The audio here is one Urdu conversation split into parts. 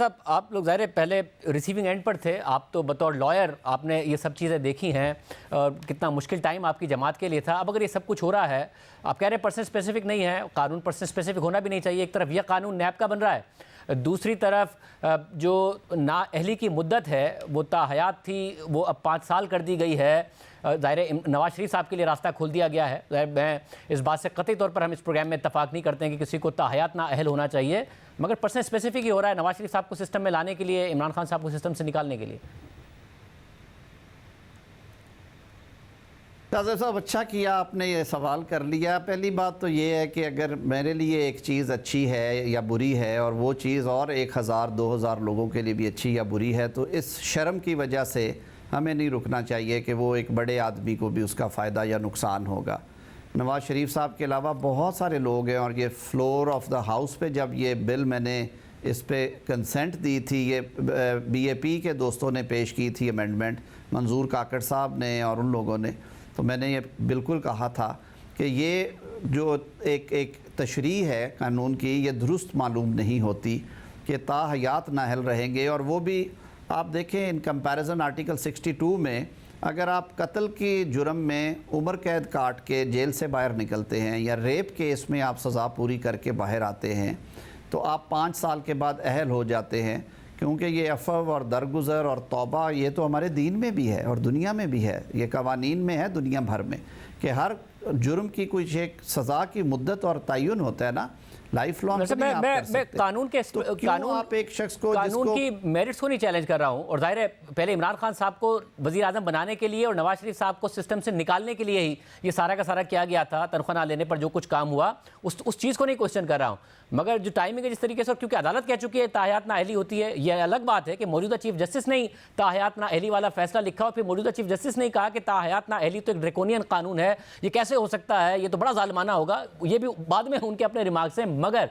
صاحب آپ لوگ ظاہر پہلے ریسیونگ اینڈ پر تھے، آپ تو بطور لائر آپ نے یہ سب چیزیں دیکھی ہیں اور کتنا مشکل ٹائم آپ کی جماعت کے لیے تھا. اب اگر یہ سب کچھ ہو رہا ہے، آپ کہہ رہے ہیں پرسن اسپیسیفک نہیں ہے، قانون پرسن اسپیسیفک ہونا بھی نہیں چاہیے. ایک طرف یہ قانون نیب کا بن رہا ہے، دوسری طرف جو نااہلی کی مدت ہے وہ تا حیات تھی، وہ اب 5 سال کر دی گئی ہے. ظاہر نواز شریف صاحب کے لیے راستہ کھول دیا گیا ہے. میں اس بات سے قطعی طور پر ہم اس پروگرام میں اتفاق نہیں کرتے ہیں کہ کسی کو تا حیات نااہل ہونا چاہیے، مگر پرسن اسپیسیفک ہی ہو رہا ہے نواز شریف صاحب کو سسٹم میں لانے کے لیے، عمران خان صاحب کو سسٹم سے نکالنے کے لیے. قاضی صاحب اچھا کیا آپ نے یہ سوال کر لیا. پہلی بات تو یہ ہے کہ اگر میرے لیے ایک چیز اچھی ہے یا بری ہے اور وہ چیز اور 1000-2000 لوگوں کے لیے بھی اچھی یا بری ہے، تو اس شرم کی وجہ سے ہمیں نہیں رکنا چاہیے کہ وہ ایک بڑے آدمی کو بھی اس کا فائدہ یا نقصان ہوگا. نواز شریف صاحب کے علاوہ بہت سارے لوگ ہیں، اور یہ فلور آف دا ہاؤس پہ جب یہ بل میں نے اس پہ کنسنٹ دی تھی، یہ بی اے پی کے دوستوں نے پیش کی تھی امینڈمنٹ، منظور کاکڑ صاحب نے اور ان لوگوں نے، تو میں نے یہ بالکل کہا تھا کہ یہ جو ایک تشریح ہے قانون کی، یہ درست معلوم نہیں ہوتی کہ تا حیات نااہل رہیں گے. اور وہ بھی آپ دیکھیں ان کمپیریزن آرٹیکل 62 میں اگر آپ قتل کی جرم میں عمر قید کاٹ کے جیل سے باہر نکلتے ہیں یا ریپ کیس میں آپ سزا پوری کر کے باہر آتے ہیں تو آپ 5 سال کے بعد اہل ہو جاتے ہیں، کیونکہ یہ عفو اور درگزر اور توبہ یہ تو ہمارے دین میں بھی ہے اور دنیا میں بھی ہے، یہ قوانین میں ہے دنیا بھر میں کہ ہر جرم کی کوئی ایک سزا کی مدت اور تعین ہوتا ہے نا، لائف لانگ نہیں آپ کر سکتے. میں قانون کی میرٹس کو نہیں چیلنج کر رہا ہوں، اور ظاہر ہے پہلے عمران خان صاحب کو وزیر اعظم بنانے کے لیے اور نواز شریف صاحب کو سسٹم سے نکالنے کے لیے ہی یہ سارا کا سارا کیا گیا تھا. تنخواہ نہ لینے پر جو کچھ کام ہوا اس چیز کو نہیں کوشچن کر رہا ہوں، مگر جو ٹائمنگ ہے جس طریقے سے، اور کیونکہ عدالت کہہ چکی ہے تا حیات نااہلی ہوتی ہے، یہ الگ بات ہے کہ موجودہ چیف جسٹس نے تا حیات نااہلی والا فیصلہ لکھا اور پھر موجودہ چیف جسٹس نے کہا کہ تا حیات نااہلی تو ایک ڈریکونین قانون ہے، یہ کیسے ہو سکتا ہے، یہ تو بڑا ظالمانہ ہوگا. یہ بھی بعد میں ان کے اپنے ریمارکس ہیں، مگر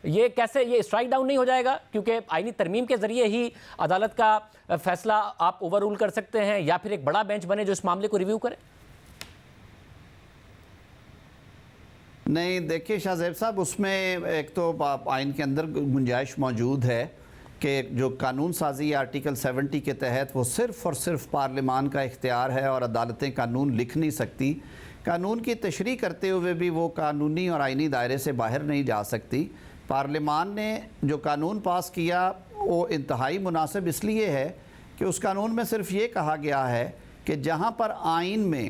یہ کیسے یہ اسٹرائک ڈاؤن نہیں ہو جائے گا؟ کیونکہ آئینی ترمیم کے ذریعے ہی عدالت کا فیصلہ آپ اوور رول کر سکتے ہیں، یا پھر ایک بڑا بینچ بنے جو اس معاملے کو ریویو کرے. نہیں دیکھیے شاہ زیب صاحب، اس میں ایک تو آئین کے اندر گنجائش موجود ہے کہ جو قانون سازی آرٹیکل 70 کے تحت وہ صرف اور صرف پارلیمان کا اختیار ہے اور عدالتیں قانون لکھ نہیں سکتی. قانون کی تشریح کرتے ہوئے بھی وہ قانونی اور آئینی دائرے سے باہر نہیں جا سکتی. پارلیمان نے جو قانون پاس کیا وہ انتہائی مناسب اس لیے ہے کہ اس قانون میں صرف یہ کہا گیا ہے کہ جہاں پر آئین میں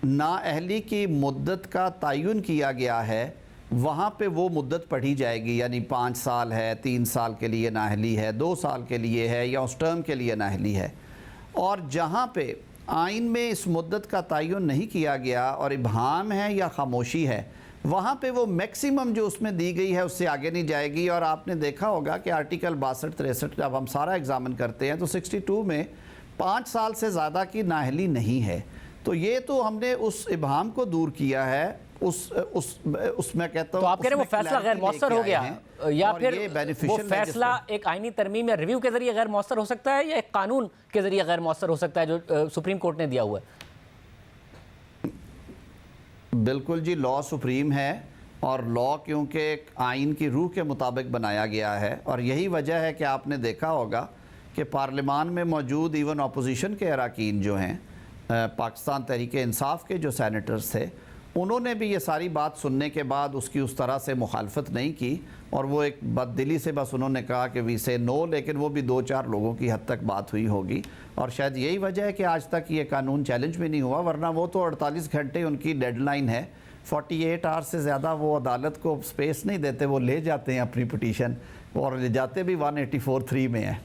نااہلی کی مدت کا تعین کیا گیا ہے وہاں پہ وہ مدت پڑھی جائے گی، یعنی 5 سال ہے، 3 سال کے لیے نااہلی ہے، 2 سال کے لیے ہے یا اس ٹرم کے لیے نااہلی ہے. اور جہاں پہ آئین میں اس مدت کا تعین نہیں کیا گیا اور ابہام ہے یا خاموشی ہے، وہاں پہ وہ میکسیمم جو اس میں دی گئی ہے اس سے آگے نہیں جائے گی. اور آپ نے دیکھا ہوگا کہ آرٹیکل 62-63 جب ہم سارا ایگزامن کرتے ہیں تو 62 میں 5 سال سے زیادہ کی نااہلی نہیں ہے. تو یہ تو ہم نے اس ابہام کو دور کیا ہے. اس میں کہتا ہوں، تو آپ کہہ رہے ہیں وہ فیصلہ غیر مؤثر ہو گیا، یا پھر وہ فیصلہ ایک آئینی ترمیم یا ریویو کے ذریعے غیر مؤثر ہو سکتا ہے، یا ایک قانون کے ذریعے غیر مؤثر ہو سکتا ہے جو سپریم کورٹ نے دیا ہوا ہے؟ بالکل جی، لا سپریم ہے، اور لا کیونکہ آئین کی روح کے مطابق بنایا گیا ہے. اور یہی وجہ ہے کہ آپ نے دیکھا ہوگا کہ پارلیمان میں موجود ایون اپوزیشن کے اراکین جو ہیں، پاکستان تحریک انصاف کے جو سینیٹرز تھے، انہوں نے بھی یہ ساری بات سننے کے بعد اس کی اس طرح سے مخالفت نہیں کی، اور وہ ایک بد دلی سے بس انہوں نے کہا کہ وی سے نو، لیکن وہ بھی 2-4 لوگوں کی حد تک بات ہوئی ہوگی. اور شاید یہی وجہ ہے کہ آج تک یہ قانون چیلنج بھی نہیں ہوا، ورنہ وہ تو 48 گھنٹے ان کی ڈیڈ لائن ہے. 48 آور سے زیادہ وہ عدالت کو سپیس نہیں دیتے، وہ لے جاتے ہیں اپنی پٹیشن، اور لے جاتے بھی 184(3) میں ہیں.